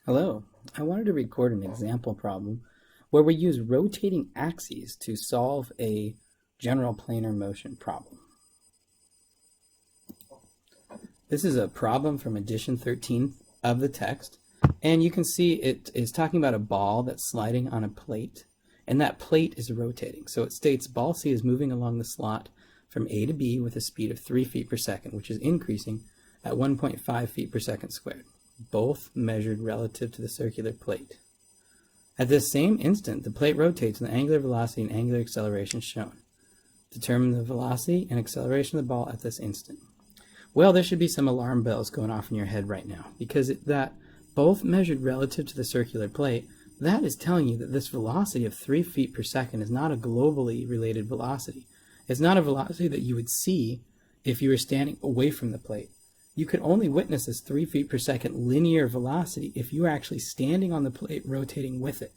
Hello, I wanted to record an example problem where we use rotating axes to solve a general planar motion problem. This is a problem from edition 13 of the text, and you can see it is talking about a ball that's sliding on a plate, and that plate is rotating. So it states ball C is moving along the slot from A to B with a speed of 3 feet per second, which is increasing at 1.5 feet per second squared, both measured relative to the circular plate. At this same instant, the plate rotates and the angular velocity and angular acceleration is shown. Determine the velocity and acceleration of the ball at this instant. Well, there should be some alarm bells going off in your head right now, because that both measured relative to the circular plate, that is telling you that this velocity of 3 feet per second is not a globally related velocity. It's not a velocity that you would see if you were standing away from the plate. You could only witness this 3 feet per second linear velocity if you were actually standing on the plate rotating with it.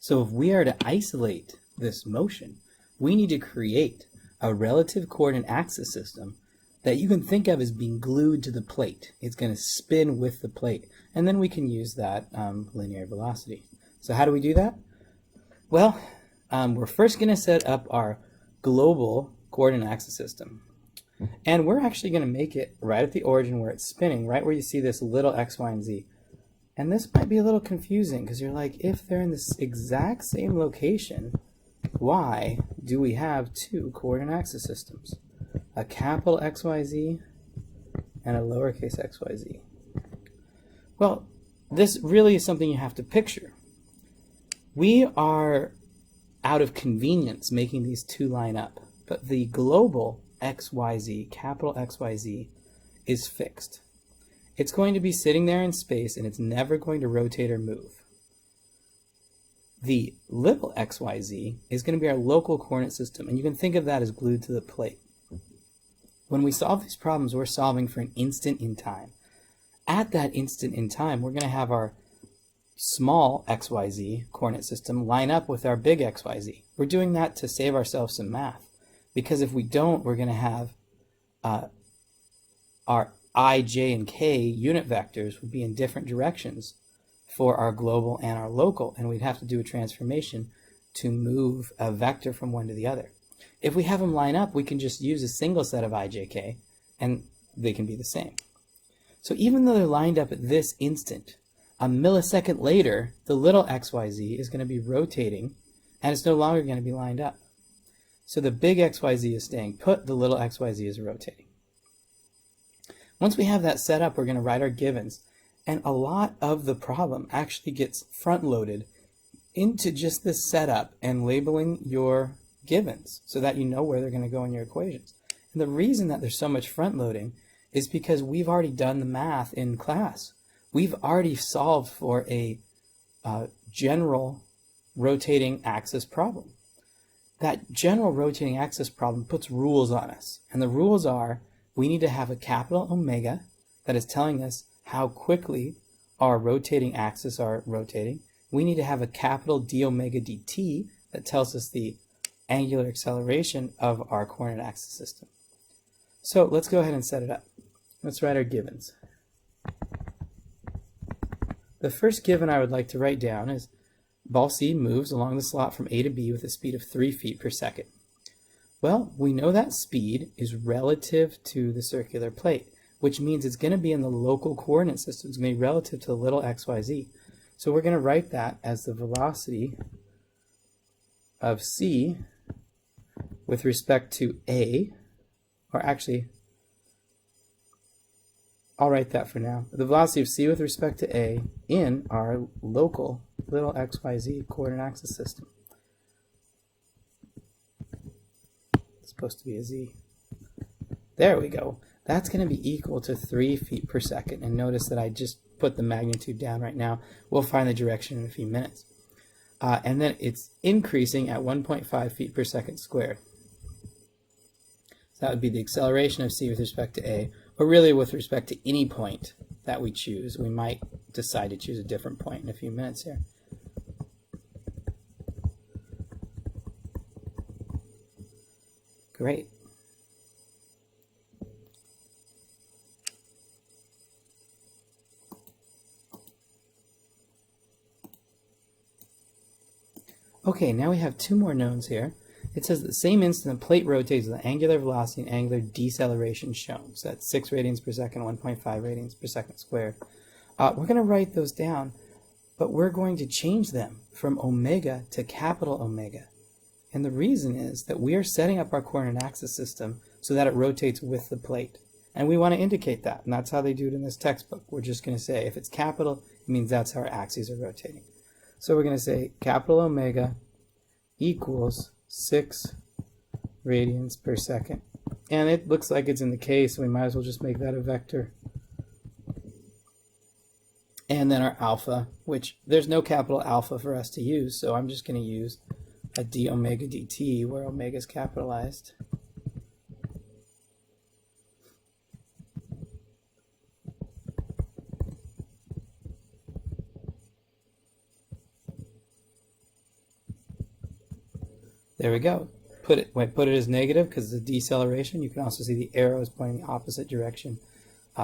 So if we are to isolate this motion, we need to create a relative coordinate axis system that you can think of as being glued to the plate. It's going to spin with the plate, and then we can use that linear velocity. So how do we do that? Well, we're first going to set up our global coordinate axis system. And we're actually going to make it right at the origin where it's spinning, right where you see this little x, y, and z. And this might be a little confusing because you're like, if they're in this exact same location, why do we have two coordinate axis systems? A capital XYZ and a lowercase xyz. Well, this really is something you have to picture. We are out of convenience making these two line up, but the global XYZ, capital XYZ, is fixed. It's going to be sitting there in space and it's never going to rotate or move. The little XYZ is going to be our local coordinate system, and you can think of that as glued to the plate. When we solve these problems, we're solving for an instant in time. At that instant in time, we're going to have our small XYZ coordinate system line up with our big XYZ. We're doing that to save ourselves some math, because if we don't, we're going to have our I, j, and k unit vectors would be in different directions for our global and our local, and we'd have to do a transformation to move a vector from one to the other. If we have them line up, we can just use a single set of I, j, k, and they can be the same. So even though they're lined up at this instant, a millisecond later, the little xyz is going to be rotating, and it's no longer going to be lined up. So the big xyz is staying put, the little xyz is rotating. Once we have that set up, we're going to write our givens. And a lot of the problem actually gets front-loaded into just this setup and labeling your givens so that you know where they're going to go in your equations. And the reason that there's so much front-loading is because we've already done the math in class. We've already solved for a general rotating axis problem. That general rotating axis problem puts rules on us. And the rules are we need to have a capital omega that is telling us how quickly our rotating axes are rotating. We need to have a capital d omega dt that tells us the angular acceleration of our coordinate axis system. So let's go ahead and set it up. Let's write our givens. The first given I would like to write down is ball C moves along the slot from A to B with a speed of 3 feet per second. Well, we know that speed is relative to the circular plate, which means it's going to be in the local coordinate system. It's going to be relative to the little xyz. So we're going to write that as the velocity of C with respect to A, or actually, I'll write that for now. The velocity of C with respect to A in our local little xyz coordinate axis system. It's supposed to be a Z. There we go. That's going to be equal to 3 feet per second. And notice that I just put the magnitude down right now. We'll find the direction in a few minutes. And then it's increasing at 1.5 feet per second squared. So that would be the acceleration of C with respect to A, or really with respect to any point that we choose. We might decide to choose a different point in a few minutes here. Great. Okay, now we have two more knowns here. It says the same instant the plate rotates with the angular velocity and angular deceleration shown. So that's 6 radians per second, 1.5 radians per second squared. We're going to write those down, but we're going to change them from omega to capital Omega. And the reason is that we are setting up our coordinate axis system so that it rotates with the plate. And we want to indicate that, and that's how they do it in this textbook. We're just going to say if it's capital, it means that's how our axes are rotating. So we're going to say capital Omega equals 6 radians per second. And it looks like it's in the case, so we might as well just make that a vector. And then our alpha, which there's no capital alpha for us to use, so I'm just going to use a d omega dt where omega is capitalized. There we go. Put it as negative because it's a deceleration. You can also see the arrow is pointing the opposite direction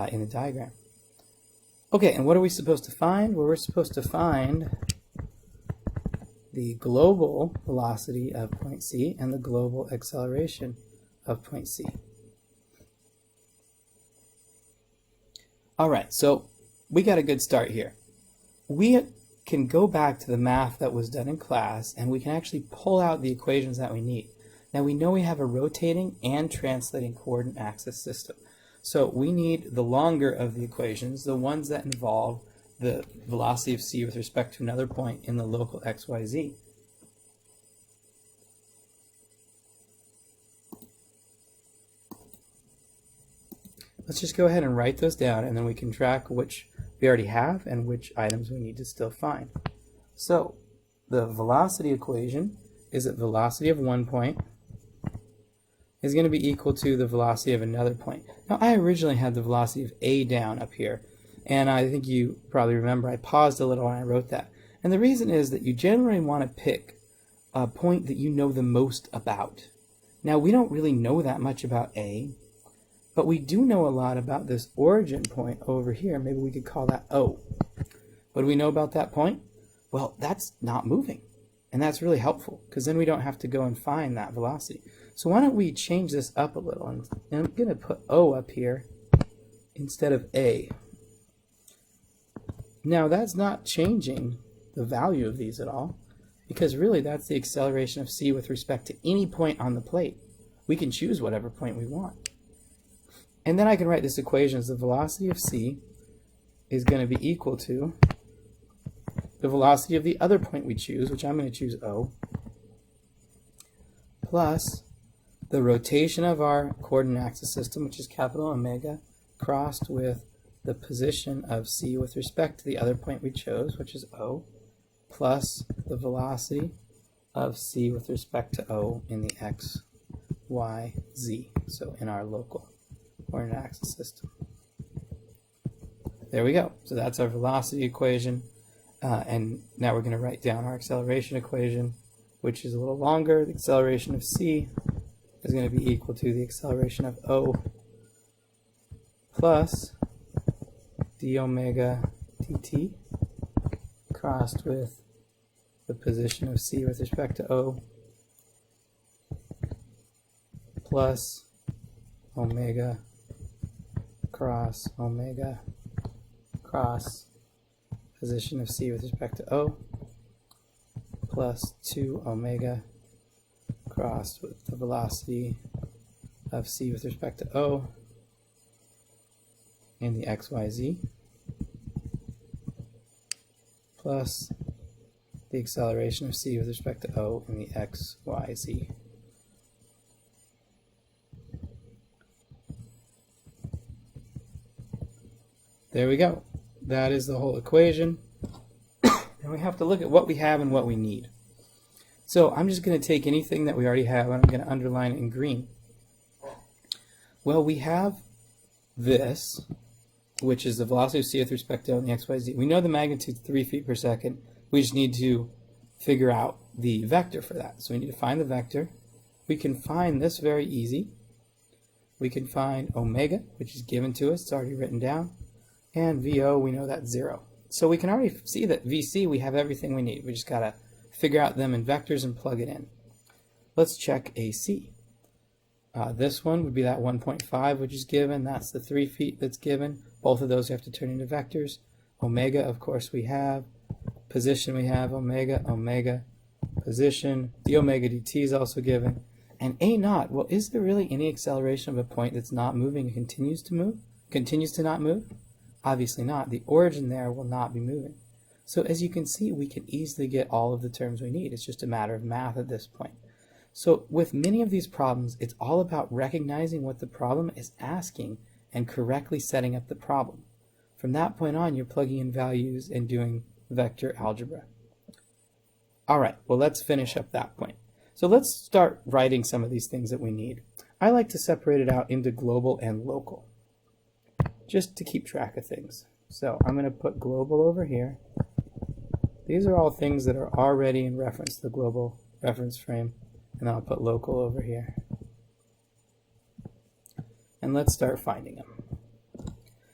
in the diagram. Okay, and what are we supposed to find? Well, we're supposed to find the global velocity of point C and the global acceleration of point C. All right, so we got a good start here. We can go back to the math that was done in class, and we can actually pull out the equations that we need. Now we know we have a rotating and translating coordinate axis system. So we need the longer of the equations, the ones that involve the velocity of c with respect to another point in the local xyz. Let's just go ahead and write those down, and then we can track which we already have and which items we need to still find. So the velocity equation is that velocity of one point is going to be equal to the velocity of another point. Now I originally had the velocity of A down up here, and I think you probably remember I paused a little when I wrote that. And the reason is that you generally want to pick a point that you know the most about. Now we don't really know that much about A, but we do know a lot about this origin point over here. Maybe we could call that O. What do we know about that point? Well, that's not moving. And that's really helpful because then we don't have to go and find that velocity. So why don't we change this up a little? And I'm going to put O up here instead of A. Now that's not changing the value of these at all, because really that's the acceleration of c with respect to any point on the plate. We can choose whatever point we want. And then I can write this equation as the velocity of c is going to be equal to the velocity of the other point we choose, which I'm going to choose O, plus the rotation of our coordinate axis system, which is capital Omega, crossed with the position of c with respect to the other point we chose, which is O, plus the velocity of c with respect to O in the x, y, z, so in our local coordinate axis system. There we go. So that's our velocity equation. And now we're going to write down our acceleration equation, which is a little longer. The acceleration of c is going to be equal to the acceleration of O plus d omega dt crossed with the position of c with respect to O plus omega cross omega cross position of c with respect to O plus 2 omega crossed with the velocity of c with respect to O in the xyz plus the acceleration of c with respect to O in the xyz. There we go. That is the whole equation. And we have to look at what we have and what we need. So I'm just going to take anything that we already have and I'm going to underline it in green. Well, we have this, which is the velocity of c with respect to O in the xyz. We know the magnitude is 3 feet per second. We just need to figure out the vector for that. So we need to find the vector. We can find this very easy. We can find omega, which is given to us. It's already written down. And VO, we know that's 0. So we can already see that VC, we have everything we need. We just got to figure out them in vectors and plug it in. Let's check AC. This one would be that 1.5, which is given. That's the 3 feet that's given. Both of those we have to turn into vectors. Omega, of course, we have. Position, we have omega, omega, position. D omega dt is also given. And A naught, well, is there really any acceleration of a point that's not moving and continues to not move? Obviously not. The origin there will not be moving. So as you can see, we can easily get all of the terms we need. It's just a matter of math at this point. So with many of these problems, it's all about recognizing what the problem is asking and correctly setting up the problem. From that point on, you're plugging in values and doing vector algebra. All right, well, let's finish up that point. So let's start writing some of these things that we need. I like to separate it out into global and local, just to keep track of things. So I'm going to put global over here. These are all things that are already in reference to the global reference frame. And I'll put local over here. And let's start finding them.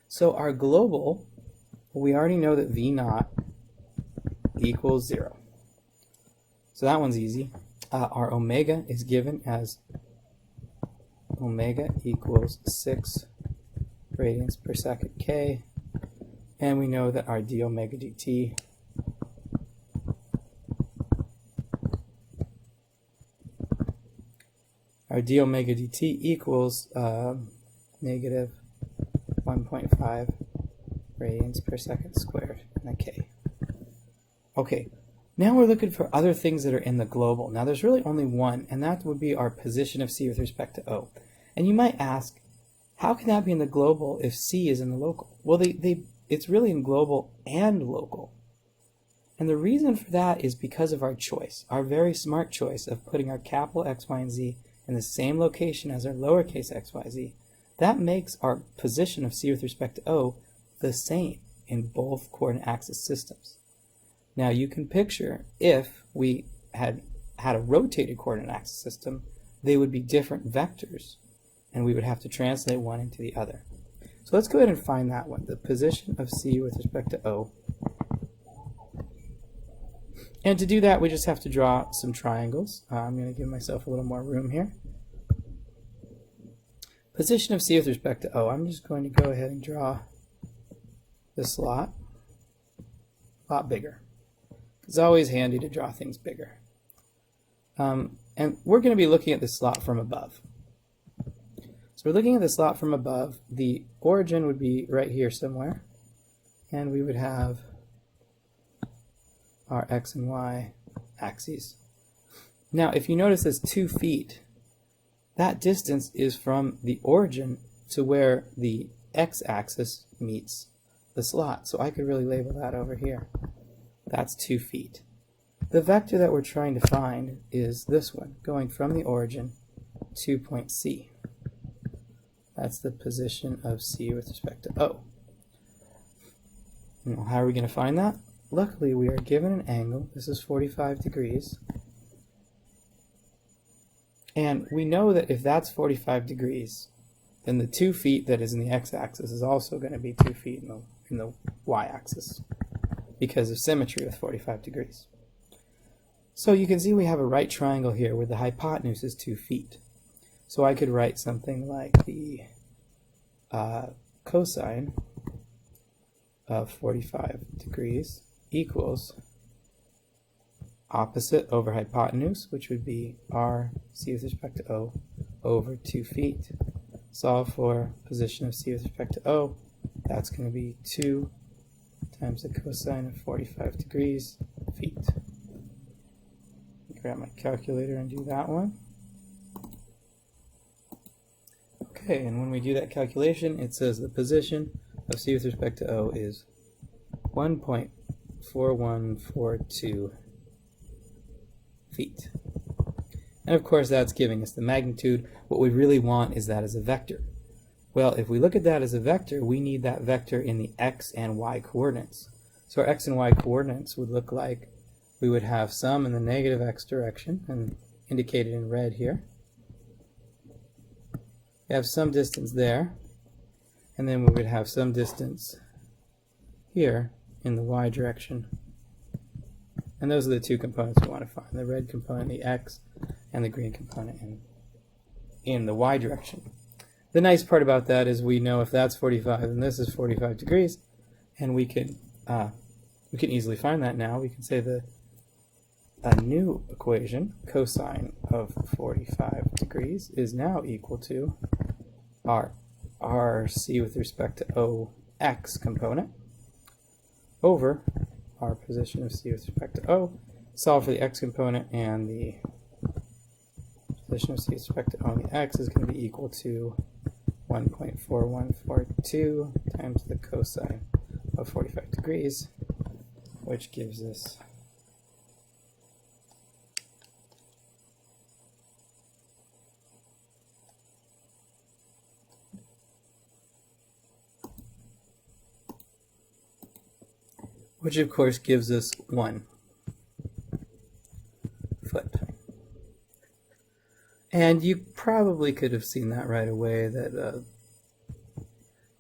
So our global, we already know that V naught equals 0. So that one's easy. Our omega is given as omega equals 6 radians per second k. And we know that our d omega dt our d omega dt equals negative 1.5 radians per second squared and a k. Okay, now we're looking for other things that are in the global. Now there's really only one, and that would be our position of c with respect to O. And you might ask, how can that be in the global if c is in the local? Well, it's really in global and local. And the reason for that is because of our choice, our very smart choice of putting our capital X, Y, and Z in the same location as our lowercase x, y, z. That makes our position of c with respect to O the same in both coordinate axis systems. Now you can picture if we had a rotated coordinate axis system, they would be different vectors, and we would have to translate one into the other. So let's go ahead and find that one, the position of c with respect to O. And to do that, we just have to draw some triangles. I'm going to give myself a little more room here. Position of c with respect to O. I'm just going to go ahead and draw this slot a lot bigger. It's always handy to draw things bigger. And we're going to be looking at this slot from above. So we're looking at the slot from above. The origin would be right here somewhere. And we would have our x and y axes. Now, if you notice this 2 feet, that distance is from the origin to where the x-axis meets the slot. So I could really label that over here. That's 2 feet. The vector that we're trying to find is this one, going from the origin to point C. That's the position of C with respect to O. Now, how are we going to find that? Luckily, we are given an angle. This is 45 degrees. And we know that if that's 45 degrees, then the 2 feet that is in the x-axis is also going to be 2 feet in the y-axis because of symmetry with 45 degrees. So you can see we have a right triangle here where the hypotenuse is 2 feet. So I could write something like the cosine of 45 degrees equals opposite over hypotenuse, which would be r c with respect to O over 2 feet. Solve for position of c with respect to O. That's going to be 2 times the cosine of 45 degrees feet. Grab my calculator and do that one. Okay, and when we do that calculation, it says the position of c with respect to O is 1.4142 feet. And of course that's giving us the magnitude. What we really want is that as a vector. Well, if we look at that as a vector, we need that vector in the x and y coordinates. So our x and y coordinates would look like we would have some in the negative x direction, and indicated in red here. We have some distance there, and then we would have some distance here in the y direction. And those are the two components we want to find, the red component, the x, and the green component in the y direction. The nice part about that is we know if that's 45 and this is 45 degrees, and we can easily find that now. We can say a new equation, cosine of 45 degrees, is now equal to our c with respect to ox component over our position of c with respect to O, solve for the x component, and the position of c with respect to O and the x is going to be equal to 1.4142 times the cosine of 45 degrees, which gives us which of course gives us 1 foot. And you probably could have seen that right away, that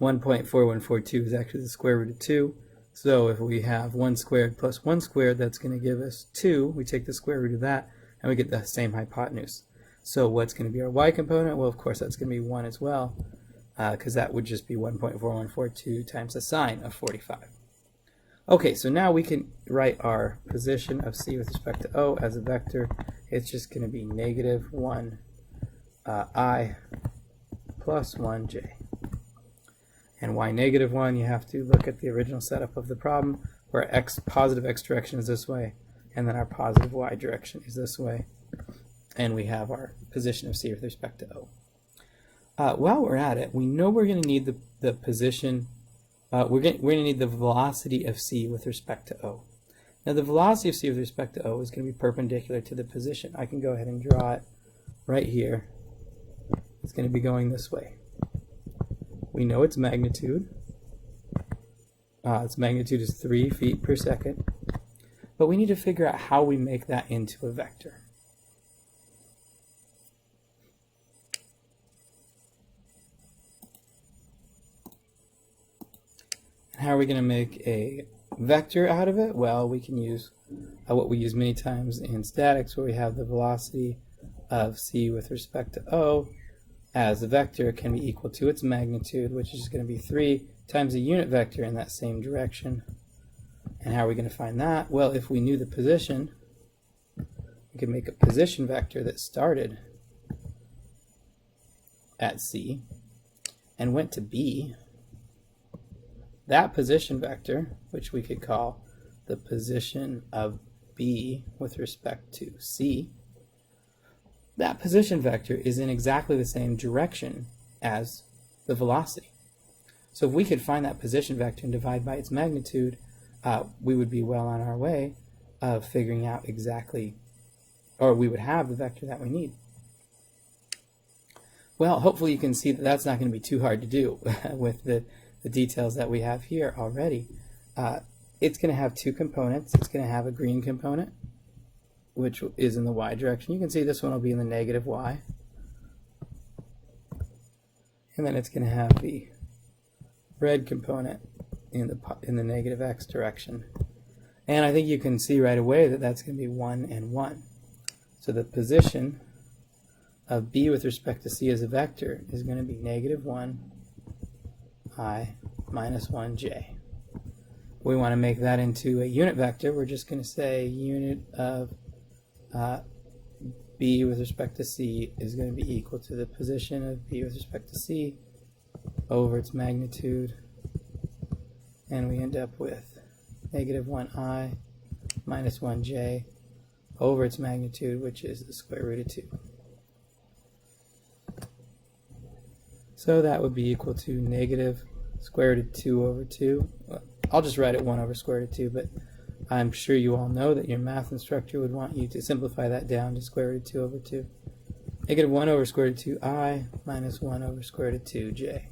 1.4142 is actually the square root of 2. So if we have 1 squared plus 1 squared, that's going to give us 2. We take the square root of that, and we get the same hypotenuse. So what's going to be our y component? Well, of course, that's going to be 1 as well, because that would just be 1.4142 times the sine of 45. Okay, so now we can write our position of c with respect to O as a vector. It's just going to be negative 1 I plus 1j. And why negative 1? You have to look at the original setup of the problem, where positive x direction is this way, and then our positive y direction is this way. And we have our position of c with respect to O. While we're at it, we know we're going to need the position. We're going to need the velocity of c with respect to O. Now the velocity of c with respect to O is going to be perpendicular to the position. I can go ahead and draw it right here. It's going to be going this way. We know its magnitude. Its magnitude is 3 feet per second. But we need to figure out how we make that into a vector. How are we going to make a vector out of it? Well, we can use what we use many times in statics, where we have the velocity of c with respect to O as a vector can be equal to its magnitude, which is going to be 3 times a unit vector in that same direction. And how are we going to find that? Well, if we knew the position, we could make a position vector that started at C and went to B. That position vector, which we could call the position of B with respect to C, that position vector is in exactly the same direction as the velocity. So if we could find that position vector and divide by its magnitude, we would be well on our way of figuring out exactly, or we would have the vector that we need. Well, hopefully you can see that that's not going to be too hard to do with the details that we have here already. It's going to have two components. It's going to have a green component, which is in the y direction. You can see this one will be in the negative y. And then it's going to have the red component in the negative x direction. And I think you can see right away that that's going to be 1 and 1. So the position of b with respect to c as a vector is going to be negative 1 I minus 1j. We want to make that into a unit vector. We're just going to say unit of b with respect to c is going to be equal to the position of b with respect to c over its magnitude, and we end up with negative 1i minus 1j over its magnitude, which is the square root of 2. So that would be equal to negative square root of 2 over 2. Well, I'll just write it 1 over square root of 2, but I'm sure you all know that your math instructor would want you to simplify that down to square root of 2 over 2. Negative 1 over square root of 2i minus 1 over square root of 2j.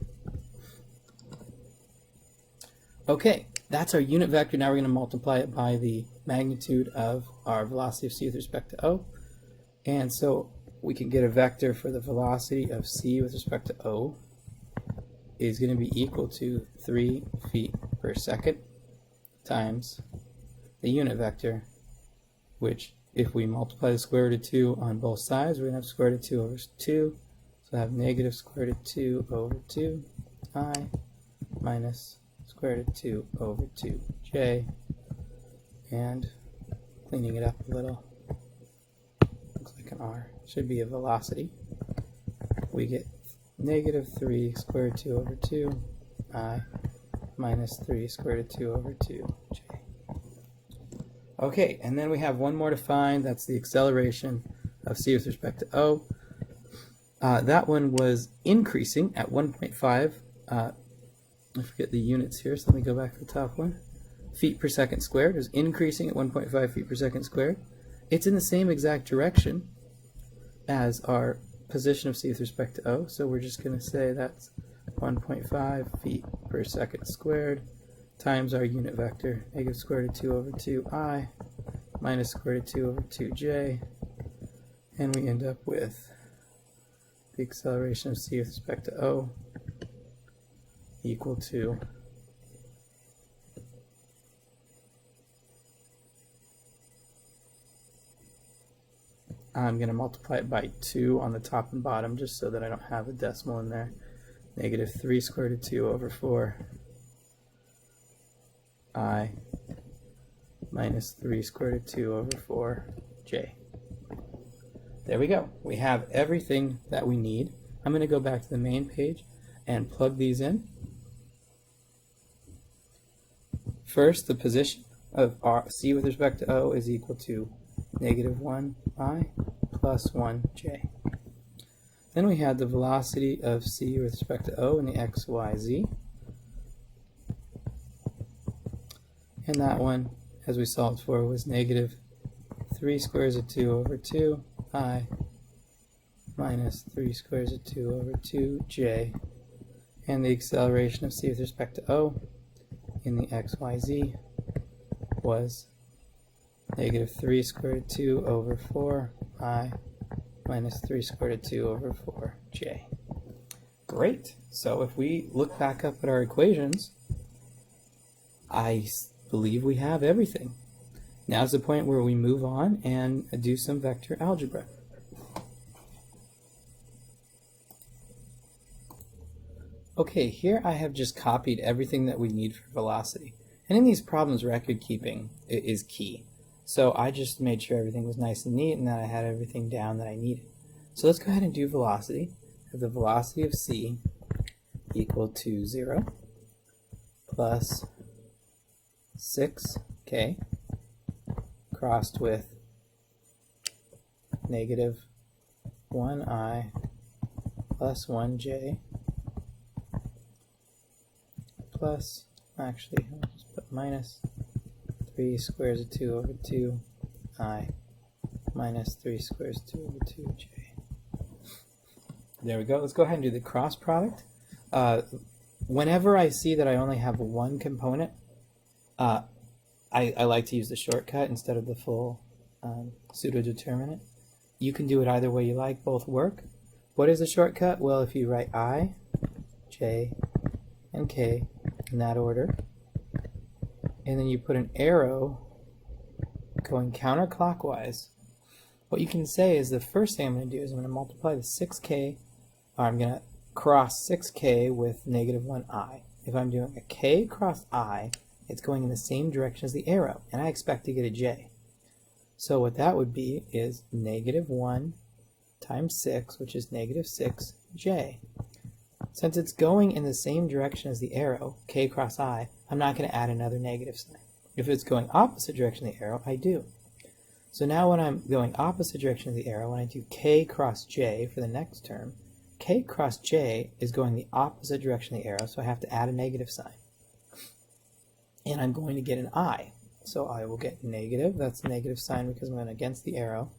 Okay, that's our unit vector. Now we're going to multiply it by the magnitude of our velocity of c with respect to O. And so we can get a vector for the velocity of c with respect to O is going to be equal to 3 feet per second times the unit vector which if we multiply the square root of 2 on both sides, we're going to have square root of 2 over 2. So I have negative square root of 2 over 2 I minus square root of 2 over 2j. And cleaning it up a little, looks like an R. Should be a velocity. We get negative 3 square root of 2 over 2 I minus 3 square root of 2 over 2j. Okay, and then we have one more to find. That's the acceleration of c with respect to O. That one was increasing at 1.5. I forget the units here, so let me go back to the top one. Feet per second squared. It was increasing at 1.5 feet per second squared. It's in the same exact direction as our position of c with respect to O, so we're just going to say that's 1.5 feet per second squared times our unit vector, negative square root of 2 over 2i minus square root of 2 over 2j, and we end up with the acceleration of c with respect to O equal to I'm going to multiply it by 2 on the top and bottom just so that I don't have a decimal in there. Negative 3 square root of 2 over 4 I minus 3 square root of 2 over 4j. There we go. We have everything that we need. I'm going to go back to the main page and plug these in. First, the position of c with respect to O is equal to negative 1i plus 1j. Then we had the velocity of c with respect to O in the x, y, z. And that one, as we solved for, was negative 3 squares of 2 over 2 I minus 3 squares of 2 over 2j. And the acceleration of c with respect to O in the x, y, z was negative 3 square root of 2 over 4 I minus 3 square root of 2 over 4j. Great. So if we look back up at our equations, I believe we have everything. Now's the point where we move on and do some vector algebra. Okay, here I have just copied everything that we need for velocity. And in these problems, record keeping is key. So I just made sure everything was nice and neat and that I had everything down that I needed. So let's go ahead and do velocity. The velocity of c equal to 0 plus 6k crossed with negative 1i plus 1j plus, actually, I'll just put minus 3 squares of 2 over 2i minus 3 squares of 2 over 2j. There we go. Let's go ahead and do the cross product. Whenever I see that I only have one component, I like to use the shortcut instead of the full pseudo-determinant. You can do it either way you like. Both work. What is the shortcut? Well, if you write I, j, and k in that order, and then you put an arrow going counterclockwise, what you can say is the first thing I'm going to do is I'm going to multiply the 6k, or I'm going to cross 6k with negative 1i. If I'm doing a k cross I, it's going in the same direction as the arrow, and I expect to get a j. So what that would be is negative 1 times 6, which is negative 6j. Since it's going in the same direction as the arrow, k cross I, I'm not going to add another negative sign. If it's going opposite direction of the arrow, I do. So now when I'm going opposite direction of the arrow, when I do k cross j for the next term, k cross j is going the opposite direction of the arrow, so I have to add a negative sign. And I'm going to get an I. So I will get negative, that's a negative sign because I'm going against the arrow.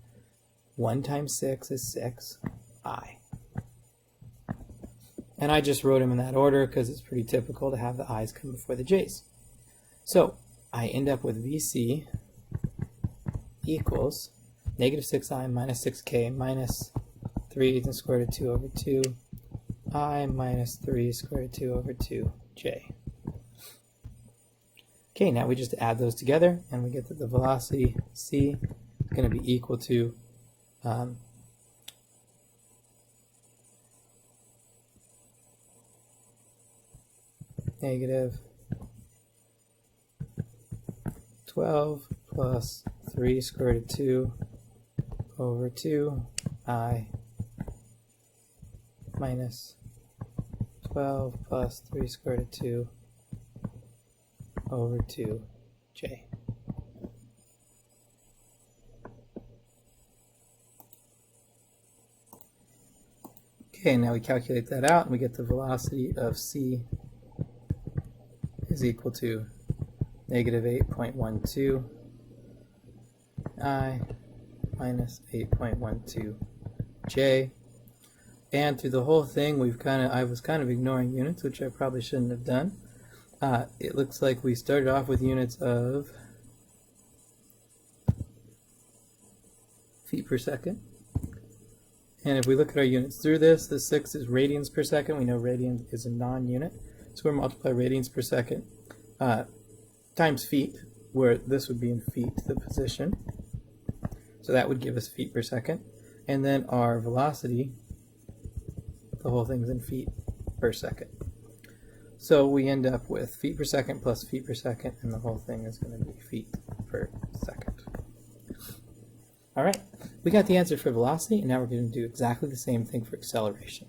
1 times 6 is 6, I. And I just wrote them in that order because it's pretty typical to have the i's come before the j's. So I end up with VC equals negative 6i minus 6k minus 3 to the square root of 2 over 2 I minus 3 square root of 2 over 2j. Okay, now we just add those together and we get that the velocity c going to be equal to negative 12 plus 3 square root of 2 over 2I minus 12 plus 3 square root of 2 over 2j. Okay, now we calculate that out and we get the velocity of c is equal to negative 8.12 I minus 8.12 j. And through the whole thing, I was kind of ignoring units, which I probably shouldn't have done. It looks like we started off with units of feet per second. And if we look at our units through this, the 6 is radians per second. We know radian is a non-unit. So we're multiply radians per second times feet, where this would be in feet, the position. So that would give us feet per second. And then our velocity, the whole thing's in feet per second. So we end up with feet per second plus feet per second, and the whole thing is going to be feet per second. All right, we got the answer for velocity, and now we're going to do exactly the same thing for acceleration.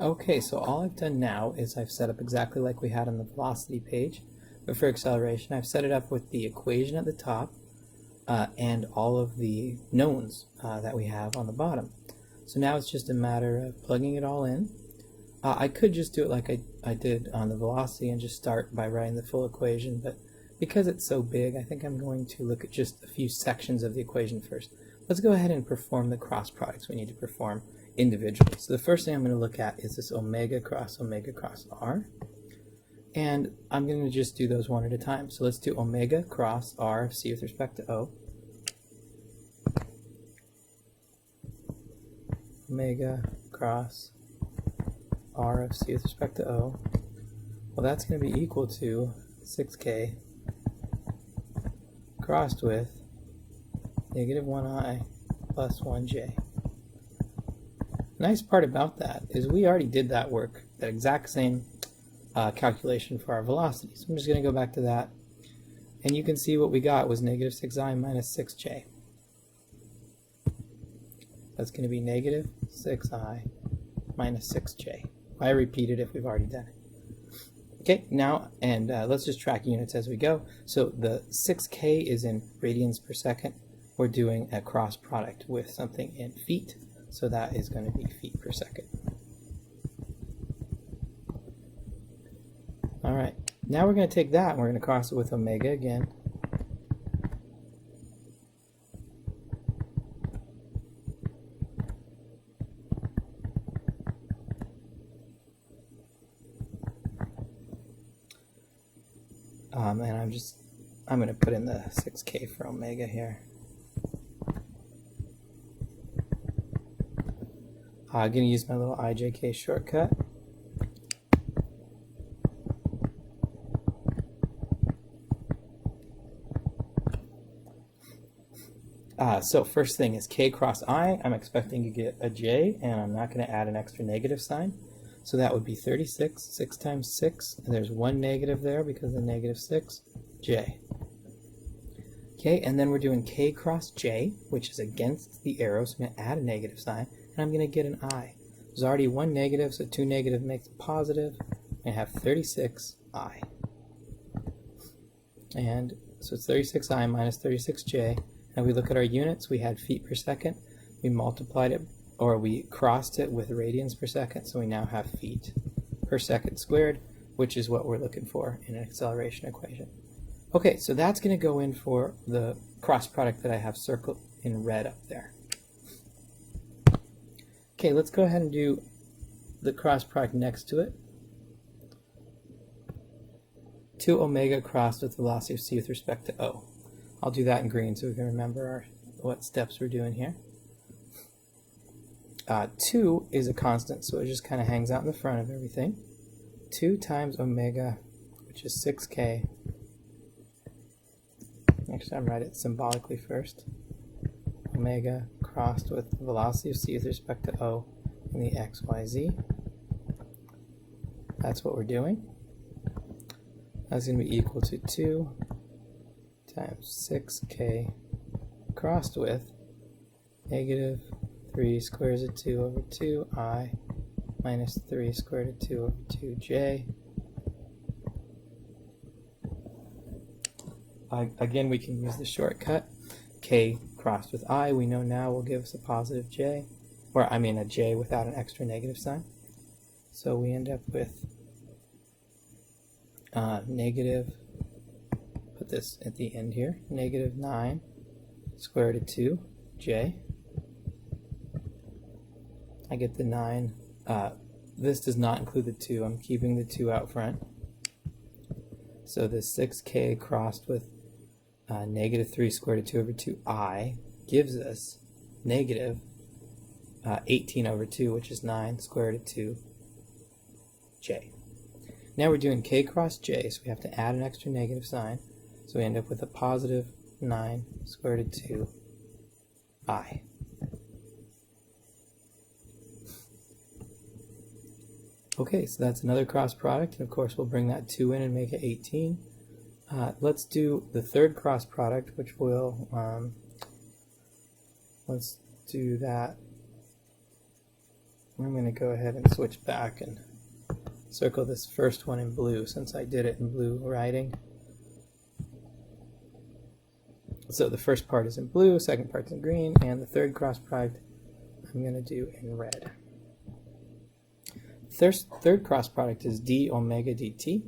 Okay, so all I've done now is I've set up exactly like we had on the velocity page, but for acceleration I've set it up with the equation at the top and all of the knowns that we have on the bottom. So now it's just a matter of plugging it all in. I could just do it like I did on the velocity and just start by writing the full equation, but because it's so big, I think I'm going to look at just a few sections of the equation first. Let's go ahead and perform the cross products we need to perform individually. So the first thing I'm going to look at is this omega cross r. And I'm going to just do those one at a time. So let's do omega cross r of c with respect to O. Omega cross r of c with respect to O. Well, that's going to be equal to 6k crossed with negative 1i plus 1j. The nice part about that is we already did that work, that exact same calculation for our velocity. So I'm just going to go back to that, and you can see what we got was negative 6i minus 6j. That's going to be negative 6i minus 6j. Why repeat it if we've already done it? Okay, now, and let's just track units as we go. So the 6k is in radians per second. We're doing a cross product with something in feet, so that is going to be feet per second. All right, now we're going to take that and we're going to cross it with omega again. And I'm going to put in the 6k for omega here. I'm going to use my little ijk shortcut. So first thing is k cross I. I'm expecting to get a j, and I'm not going to add an extra negative sign. So that would be 36, 6 times 6, and there's one negative there because of the negative 6, j. Okay, and then we're doing k cross j, which is against the arrow, so I'm going to add a negative sign, and I'm going to get an I. There's already one negative, so 2 negative makes a positive. I have 36i. And so it's 36i minus 36j. And we look at our units, we had feet per second. We multiplied it, or we crossed it with radians per second, so we now have feet per second squared, which is what we're looking for in an acceleration equation. Okay, so that's going to go in for the cross product that I have circled in red up there. Okay, let's go ahead and do the cross product next to it. 2 omega crossed with velocity of c with respect to O. I'll do that in green so we can remember what steps we're doing here. 2 is a constant, so it just kind of hangs out in the front of everything. 2 times omega, which is 6k, Actually, I'm write it symbolically first. Omega crossed with the velocity of c with respect to O in the x, y, z. That's what we're doing. That's going to be equal to 2 times 6k crossed with negative 3 squares of 2 over 2I minus 3 squared of 2 over 2j. Again, we can use the shortcut. K crossed with I, we know now, will give us a positive j, or I mean a j without an extra negative sign. So we end up with negative, put this at the end here, negative 9 square root of 2j. I get the 9. This does not include the 2. I'm keeping the 2 out front. So this 6k crossed with negative 3 square root of 2 over 2I gives us negative 18 over 2, which is 9 square root of 2j. Now we're doing k cross j, so we have to add an extra negative sign. So we end up with a positive 9 square root of 2I. Okay, so that's another cross product, and of course we'll bring that 2 in and make it 18. Let's do the third cross product, which will, let's do that. I'm going to go ahead and switch back and circle this first one in blue, since I did it in blue writing. So the first part is in blue, second part's in green, and the third cross product I'm going to do in red. Third cross product is d omega dt.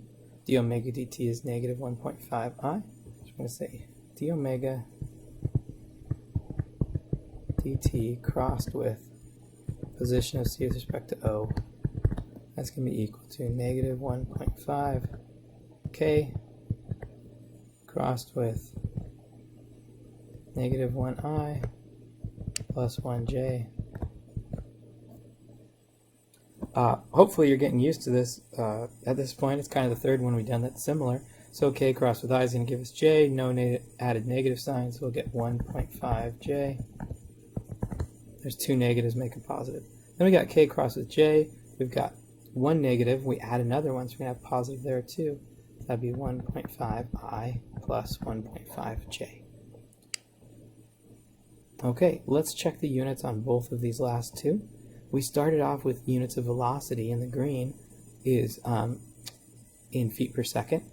d omega dt is negative 1.5I. So I'm going to say d omega dt crossed with position of c with respect to O. That's going to be equal to negative 1.5 k crossed with negative 1I plus 1j. Hopefully you're getting used to this. At this point, it's kind of the third one we've done that's similar. So k crossed with I is going to give us j. No added negative signs, so we'll get 1.5j. There's two negatives, make a positive. Then we got k crossed with j. We've got one negative. We add another one, so we're going to have positive there too. That'd be 1.5I plus 1.5j. Okay, let's check the units on both of these last two. We started off with units of velocity, and the green is in feet per second,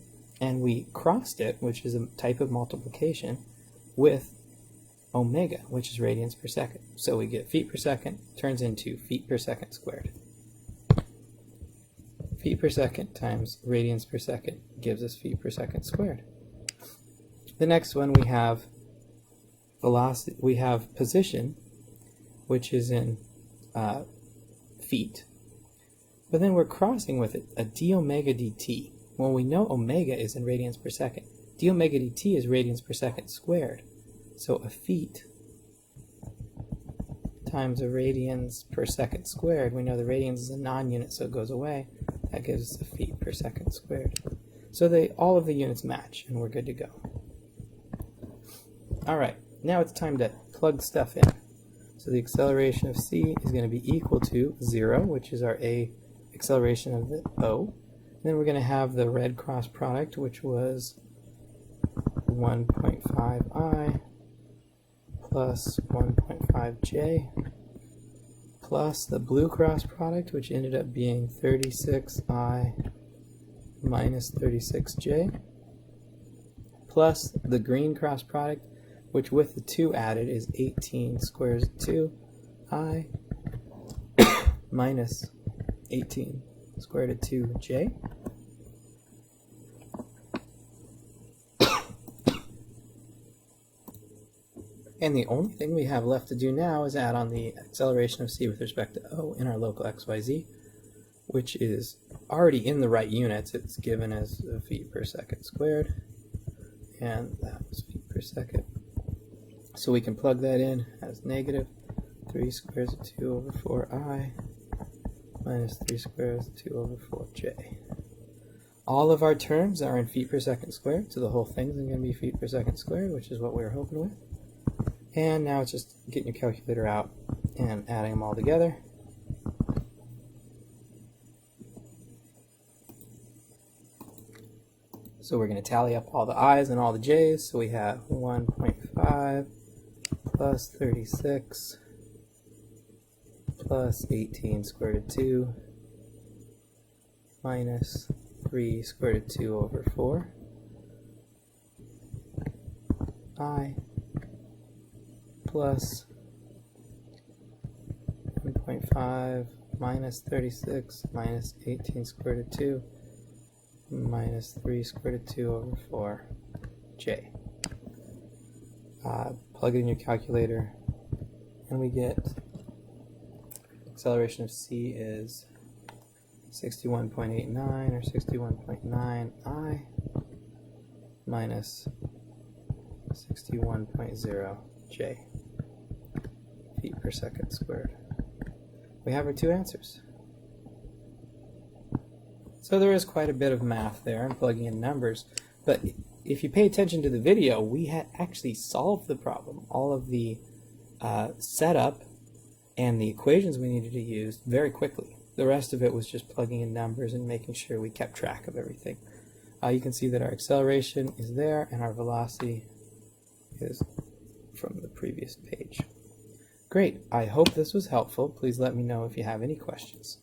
and we crossed it, which is a type of multiplication, with omega, which is radians per second. So we get feet per second turns into feet per second squared. Feet per second times radians per second gives us feet per second squared. The next one we have velocity, we have position, which is in feet, but then we're crossing with it a d omega dt. Well, we know omega is in radians per second. D omega dt is radians per second squared. So a feet times a radians per second squared. We know the radians is a non-unit, so it goes away. That gives us a feet per second squared. So all of the units match, and we're good to go. All right, now it's time to plug stuff in. So the acceleration of c is going to be equal to 0, which is our acceleration of the O. And then we're going to have the red cross product, which was 1.5I plus 1.5j plus the blue cross product, which ended up being 36I minus 36j, plus the green cross product, which with the 2 added is 18 squares of 2I minus 18 square root of 2j. And the only thing we have left to do now is add on the acceleration of c with respect to O in our local xyz, which is already in the right units. It's given as feet per second squared, and that was feet per second. So we can plug that in as negative 3 squares of 2 over 4I minus 3 squares of 2 over 4j. All of our terms are in feet per second squared, so the whole thing's going to be feet per second squared, which is what we were hoping with. And now it's just getting your calculator out and adding them all together. So we're going to tally up all the i's and all the j's. So we have 1.5 plus 36 plus 18 square root of 2 minus 3 square root of 2 over 4 I plus 1.5 minus 36 minus 18 square root of 2 minus 3 square root of 2 over 4 j. Plug it in your calculator and we get acceleration of c is 61.89 or 61.9 I minus 61.0 j feet per second squared. We have our two answers. So there is quite a bit of math there and plugging in numbers, but if you pay attention to the video, we had actually solved the problem. All of the setup and the equations we needed to use very quickly. The rest of it was just plugging in numbers and making sure we kept track of everything. You can see that our acceleration is there and our velocity is from the previous page. Great. I hope this was helpful. Please let me know if you have any questions.